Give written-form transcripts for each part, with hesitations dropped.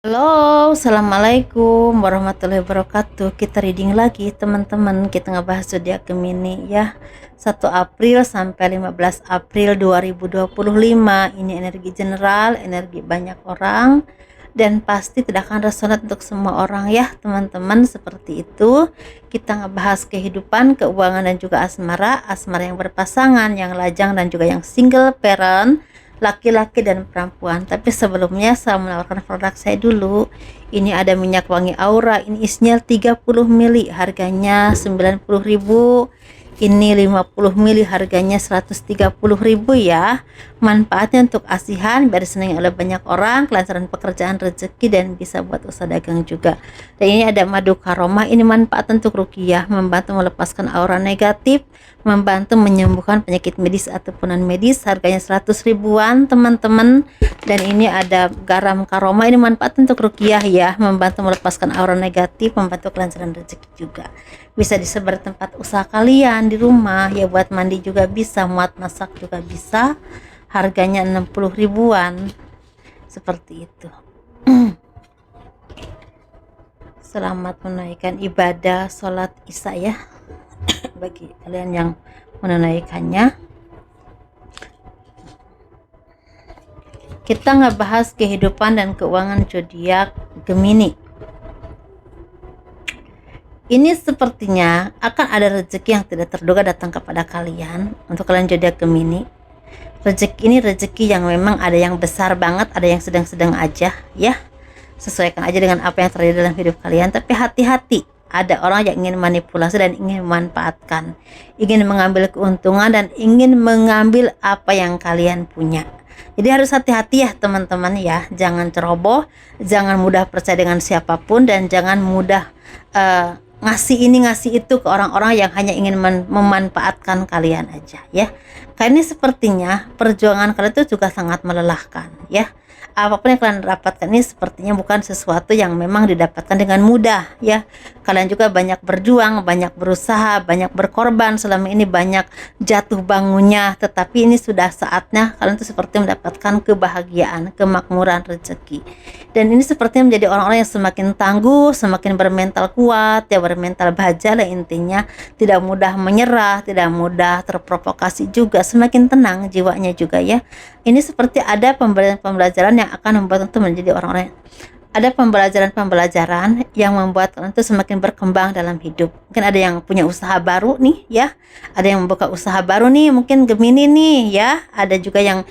Halo, assalamualaikum warahmatullahi wabarakatuh. Kita reading lagi teman-teman. Kita ngebahas zodiak Gemini ya. 1 April sampai 15 April 2025. Ini energi general, energi banyak orang, dan pasti tidak akan resonate untuk semua orang ya teman-teman. Seperti itu. Kita ngebahas kehidupan, keuangan, dan juga asmara. Asmara yang berpasangan, yang lajang, dan juga yang single parent, laki-laki dan perempuan. Tapi sebelumnya saya menawarkan produk saya dulu. Ini ada minyak wangi aura, ini isinya 30 ml, harganya 90.000. Ini 50 ml, harganya 130.000 ya. Manfaatnya untuk asihan, biar disenangi oleh banyak orang, kelancaran pekerjaan, rezeki, dan bisa buat usaha dagang juga. Dan ini ada madu karomah, ini manfaat untuk ruqyah, membantu melepaskan aura negatif, membantu menyembuhkan penyakit medis ataupun non medis, harganya 100 ribuan teman-teman. Dan ini ada garam karoma, ini manfaat untuk ruqyah ya, membantu melepaskan aura negatif, membantu kelancaran rezeki juga. Bisa disebar tempat usaha kalian di rumah ya, buat mandi juga bisa, muat masak juga bisa. Harganya 60 ribuan seperti itu. Selamat menunaikan ibadah sholat isya ya bagi kalian yang menunaikannya. Kita ngebahas kehidupan dan keuangan zodiak Gemini. Ini sepertinya akan ada rezeki yang tidak terduga datang kepada kalian untuk kalian zodiak Gemini. Rezeki ini rezeki yang memang ada yang besar banget, ada yang sedang-sedang aja ya. Sesuaikan aja dengan apa yang terjadi dalam hidup kalian, tapi hati-hati. Ada orang yang ingin manipulasi dan ingin memanfaatkan, ingin mengambil keuntungan dan ingin mengambil apa yang kalian punya. Jadi harus hati-hati ya teman-teman ya. Jangan ceroboh, jangan mudah percaya dengan siapapun, dan jangan mudah ngasih ini ngasih itu ke orang-orang yang hanya ingin memanfaatkan kalian aja ya. Karena ini sepertinya perjuangan kalian itu juga sangat melelahkan ya. Apapun yang kalian dapatkan ini sepertinya bukan sesuatu yang memang didapatkan dengan mudah ya. Kalian juga banyak berjuang, banyak berusaha, banyak berkorban selama ini, banyak jatuh bangunnya, tetapi ini sudah saatnya kalian tuh seperti mendapatkan kebahagiaan, kemakmuran, rezeki. Dan ini sepertinya menjadi orang-orang yang semakin tangguh, semakin bermental kuat ya, bermental baja lah intinya, tidak mudah menyerah, tidak mudah terprovokasi juga, semakin tenang jiwanya juga ya. Ini seperti ada pembelajaran yang akan membuat untuk menjadi orang-orang, ada pembelajaran yang membuat kalian itu semakin berkembang dalam hidup. Mungkin ada yang punya usaha baru nih ya, ada yang membuka usaha baru nih, mungkin Gemini nih ya. Ada juga yang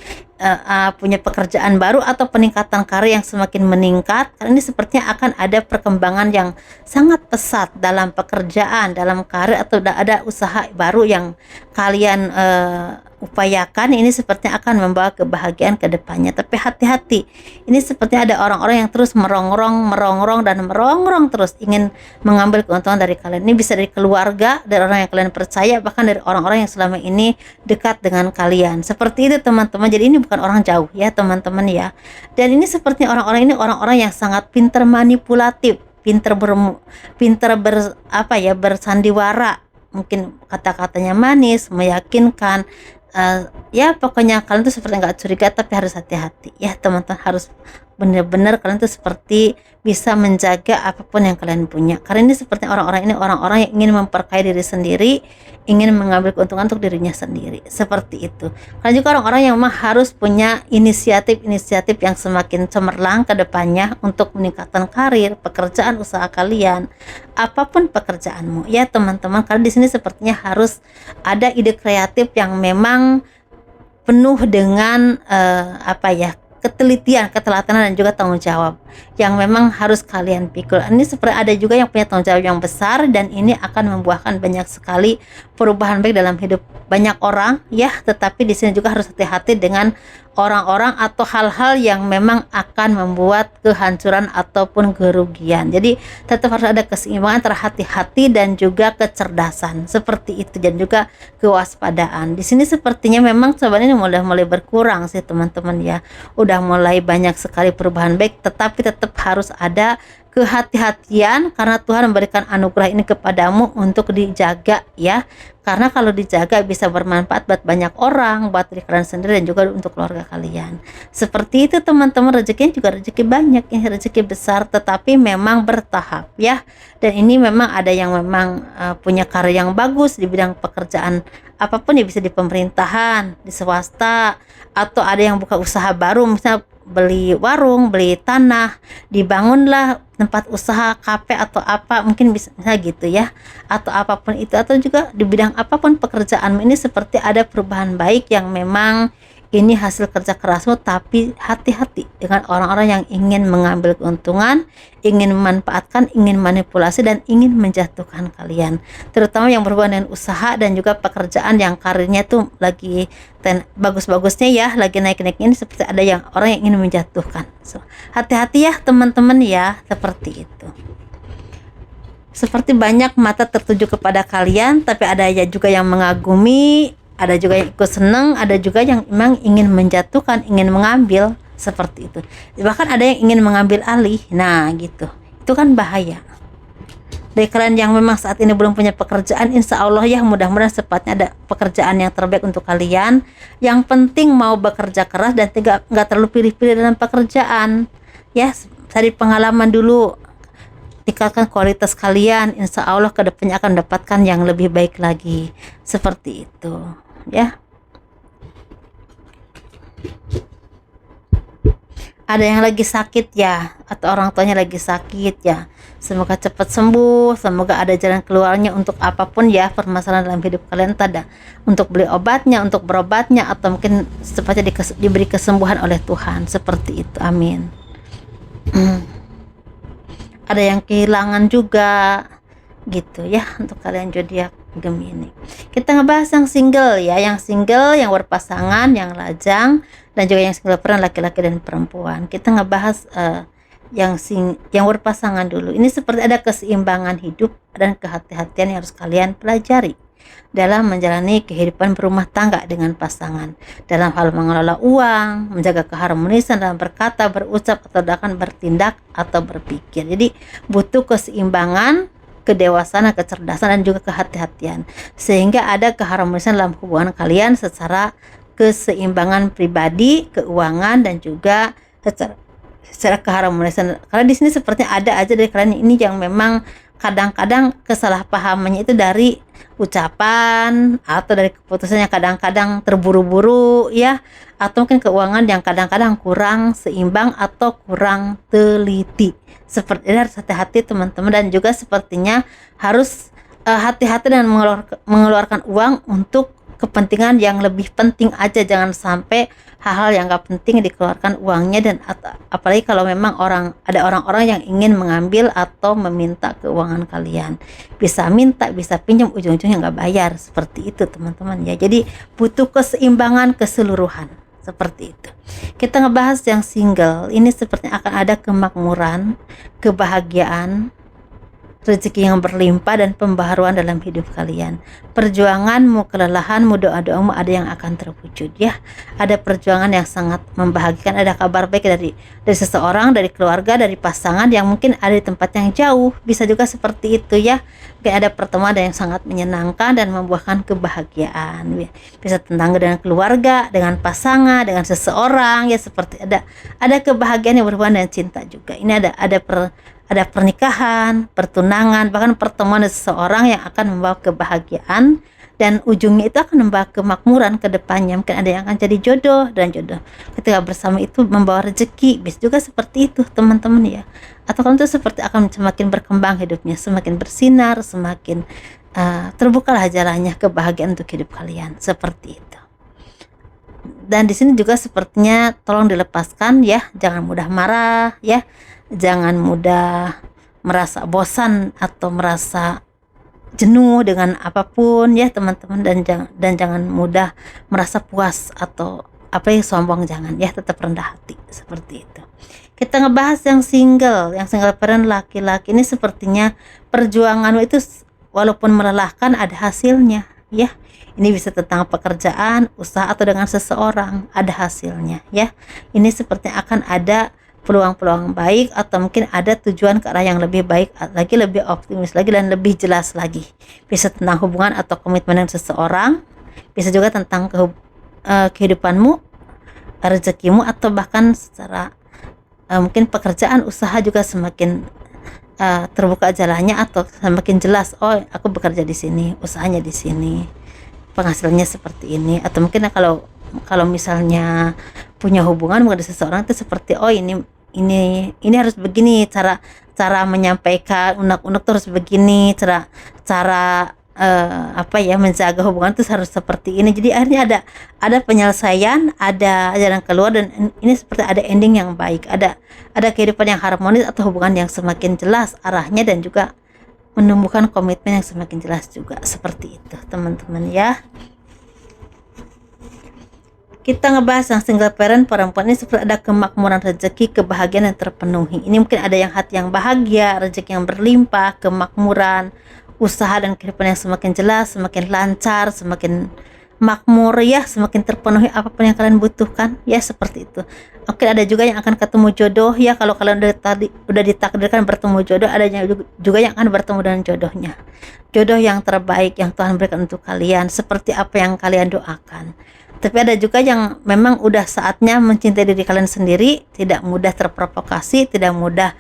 punya pekerjaan baru atau peningkatan karir yang semakin meningkat. Karena ini sepertinya akan ada perkembangan yang sangat pesat dalam pekerjaan, dalam karir, atau ada usaha baru yang kalian upayakan. Ini sepertinya akan membawa kebahagiaan ke depannya. Tapi hati-hati, ini sepertinya ada orang-orang yang terus merongrong dan merongrong terus ingin mengambil keuntungan dari kalian. Ini bisa dari keluarga, dari orang yang kalian percaya, bahkan dari orang-orang yang selama ini dekat dengan kalian. Seperti itu teman-teman. Jadi ini bukan orang jauh ya teman-teman ya. Dan ini sepertinya orang-orang ini orang-orang yang sangat pintar manipulatif, bersandiwara. Mungkin kata-katanya manis, meyakinkan. Ya pokoknya kalian tuh seperti nggak curiga, tapi harus hati-hati ya teman-teman. Harus benar-benar kalian tuh seperti bisa menjaga apapun yang kalian punya. Karena ini seperti orang-orang ini orang-orang yang ingin memperkaya diri sendiri, ingin mengambil keuntungan untuk dirinya sendiri. Seperti itu. Kalian juga orang-orang yang memang harus punya inisiatif yang semakin cemerlang ke depannya untuk meningkatkan karir, pekerjaan, usaha kalian, apapun pekerjaanmu ya teman-teman. Karena di sini sepertinya harus ada ide kreatif yang memang penuh dengan ketelitian, ketelatenan, dan juga tanggung jawab yang memang harus kalian pikul. Ini seperti ada juga yang punya tanggung jawab yang besar, dan ini akan membuahkan banyak sekali perubahan baik dalam hidup banyak orang ya. Tetapi di sini juga harus hati-hati dengan orang-orang atau hal-hal yang memang akan membuat kehancuran ataupun kerugian. Jadi tetap harus ada keseimbangan antara hati-hati dan juga kecerdasan, seperti itu, dan juga kewaspadaan. Di sini sepertinya memang cobaan ini mulai berkurang sih teman-teman ya. Udah mulai banyak sekali perubahan baik, tetapi tetap harus ada kehati-hatian karena Tuhan memberikan anugerah ini kepadamu untuk dijaga ya. Karena kalau dijaga bisa bermanfaat buat banyak orang, buat diri kalian sendiri dan juga untuk keluarga kalian. Seperti itu teman-teman, rezekinya juga rezeki banyak ya, rezeki besar tetapi memang bertahap ya. Dan ini memang ada yang memang punya karir yang bagus di bidang pekerjaan apapun ya, bisa di pemerintahan, di swasta, atau ada yang buka usaha baru misalnya beli warung, beli tanah, dibangunlah tempat usaha kafe atau apa, mungkin bisa gitu ya, atau apapun itu, atau juga di bidang apapun pekerjaan ini seperti ada perubahan baik yang memang ini hasil kerja kerasmu. Tapi hati-hati dengan orang-orang yang ingin mengambil keuntungan, ingin memanfaatkan, ingin manipulasi dan ingin menjatuhkan kalian, terutama yang berhubungan dengan usaha dan juga pekerjaan yang karirnya tuh lagi bagus-bagusnya ya, lagi naik-naik ini, seperti ada yang orang yang ingin menjatuhkan. So, hati-hati ya teman-teman ya, seperti itu. Seperti banyak mata tertuju kepada kalian, tapi ada ya juga yang mengagumi, ada juga yang ikut senang, ada juga yang memang ingin menjatuhkan, ingin mengambil, seperti itu. Bahkan ada yang ingin mengambil alih. Nah gitu, itu kan bahaya. Dari kalian yang memang saat ini belum punya pekerjaan, insya Allah ya, mudah-mudahan sepatnya ada pekerjaan yang terbaik untuk kalian. Yang penting mau bekerja keras dan nggak terlalu pilih-pilih dalam pekerjaan ya. Dari pengalaman dulu, tingkatkan kualitas kalian, insya Allah kedepannya akan mendapatkan yang lebih baik lagi, seperti itu ya. Ada yang lagi sakit ya, atau orang tuanya lagi sakit ya, semoga cepat sembuh, semoga ada jalan keluarnya untuk apapun ya permasalahan dalam hidup kalian, tada untuk beli obatnya, untuk berobatnya, atau mungkin secepatnya diberi kesembuhan oleh Tuhan, seperti itu, amin. Ada yang kehilangan juga gitu ya, untuk kalian zodiak Gemini. Kita ngebahas yang single ya, yang single, yang berpasangan, yang lajang, dan juga yang single peran laki-laki dan perempuan. Kita ngebahas yang berpasangan dulu. Ini seperti ada keseimbangan hidup dan kehati-hatian yang harus kalian pelajari dalam menjalani kehidupan berumah tangga dengan pasangan, dalam hal mengelola uang, menjaga keharmonisan dalam berkata, berucap, atau bahkan bertindak atau berpikir. Jadi butuh keseimbangan, kedewasaan, kecerdasan, dan juga kehati-hatian, sehingga ada keharmonisan dalam hubungan kalian secara keseimbangan pribadi, keuangan, dan juga secara keharmonisan. Karena di sini sepertinya ada aja dari kalian ini yang memang kadang-kadang kesalahpahamannya itu dari ucapan atau dari keputusannya kadang-kadang terburu-buru ya, atau mungkin keuangan yang kadang-kadang kurang seimbang atau kurang teliti. Seperti ini harus hati-hati teman-teman, dan juga sepertinya harus hati-hati dengan mengeluarkan uang untuk kepentingan yang lebih penting aja. Jangan sampai hal-hal yang gak penting dikeluarkan uangnya, dan apalagi kalau memang ada orang-orang yang ingin mengambil atau meminta keuangan kalian. Bisa minta, bisa pinjam, ujung-ujungnya gak bayar, seperti itu teman-teman ya. Jadi butuh keseimbangan keseluruhan, seperti itu. Kita ngebahas yang single. Ini sepertinya akan ada kemakmuran, kebahagiaan, rezeki yang berlimpah, dan pembaharuan dalam hidup kalian. Perjuanganmu, kelelahanmu, doa-doamu ada yang akan terwujud ya. Ada perjuangan yang sangat membahagiakan, ada kabar baik dari seseorang, dari keluarga, dari pasangan yang mungkin ada di tempat yang jauh. Bisa juga seperti itu ya. Kayak ada pertemuan yang sangat menyenangkan dan membuahkan kebahagiaan. Bisa tentang dengan keluarga, dengan pasangan, dengan seseorang ya, seperti ada kebahagiaan yang berhubungan dengan cinta juga. Ini ada pernikahan, pertunangan, bahkan pertemuan seseorang yang akan membawa kebahagiaan, dan ujungnya itu akan membawa kemakmuran ke depannya. Mungkin ada yang akan jadi jodoh, dan jodoh ketika bersama itu membawa rezeki. Bisa juga seperti itu teman-teman ya. Atau kalau itu seperti akan semakin berkembang hidupnya, semakin bersinar, semakin terbukalah jalannya kebahagiaan untuk hidup kalian, seperti itu. Dan di sini juga sepertinya tolong dilepaskan ya, jangan mudah marah ya. Jangan mudah merasa bosan atau merasa jenuh dengan apapun ya teman-teman, dan jangan mudah merasa puas atau apa yang sombong, jangan ya, tetap rendah hati, seperti itu. Kita ngebahas yang single peran laki-laki. Ini sepertinya perjuanganmu itu walaupun melelahkan ada hasilnya ya. Ini bisa tentang pekerjaan, usaha, atau dengan seseorang, ada hasilnya ya. Ini sepertinya akan ada peluang-peluang baik, atau mungkin ada tujuan ke arah yang lebih baik lagi, lebih optimis lagi, dan lebih jelas lagi. Bisa tentang hubungan atau komitmen dengan seseorang, bisa juga tentang kehidupanmu, rezekimu, atau bahkan secara mungkin pekerjaan, usaha juga semakin terbuka jalannya, atau semakin jelas, oh aku bekerja di sini, usahanya di sini, penghasilannya seperti ini. Atau mungkin kalau misalnya punya hubungan dengan seseorang itu seperti, oh ini harus begini, cara menyampaikan unek-unek terus begini, cara menjaga hubungan itu harus seperti ini. Jadi akhirnya ada penyelesaian, ada jalan keluar, dan ini seperti ada ending yang baik, ada kehidupan yang harmonis, atau hubungan yang semakin jelas arahnya, dan juga menumbuhkan komitmen yang semakin jelas juga. Seperti itu teman-teman ya. Kita ngebahas yang single parent, perempuan ini seperti ada kemakmuran rezeki, kebahagiaan yang terpenuhi. Ini mungkin ada yang hati yang bahagia, rezeki yang berlimpah, kemakmuran, usaha dan kehidupan yang semakin jelas, semakin lancar, semakin makmur ya, semakin terpenuhi apapun yang kalian butuhkan ya, seperti itu. Oke, ada juga yang akan ketemu jodoh ya. Kalau kalian udah ditakdirkan bertemu jodoh, ada juga yang akan bertemu dengan jodohnya, jodoh yang terbaik yang Tuhan berikan untuk kalian, seperti apa yang kalian doakan. Tapi ada juga yang memang udah saatnya mencintai diri kalian sendiri, tidak mudah terprovokasi, tidak mudah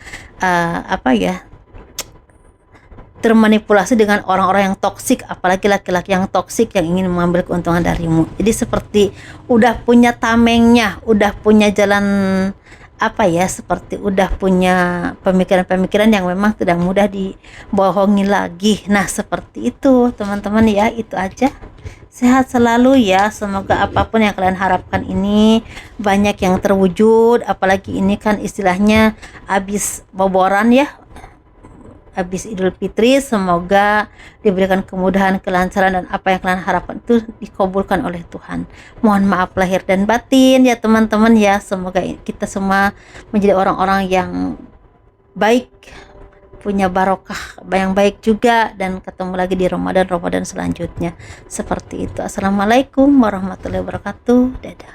termanipulasi dengan orang-orang yang toksik, apalagi laki-laki yang toksik yang ingin mengambil keuntungan darimu. Jadi seperti udah punya tamengnya, udah punya jalan seperti udah punya pemikiran-pemikiran yang memang tidak mudah dibohongi lagi. Nah, seperti itu teman-teman ya. Itu aja. Sehat selalu ya, semoga apapun yang kalian harapkan ini banyak yang terwujud. Apalagi ini kan istilahnya habis boboran ya, habis Idul Fitri. Semoga diberikan kemudahan, kelancaran, dan apa yang kalian harapkan itu dikabulkan oleh Tuhan. Mohon maaf lahir dan batin ya teman-teman ya. Semoga kita semua menjadi orang-orang yang baik, punya barokah yang baik juga, dan ketemu lagi di Ramadan selanjutnya. Seperti itu. Assalamualaikum warahmatullahi wabarakatuh. Dadah.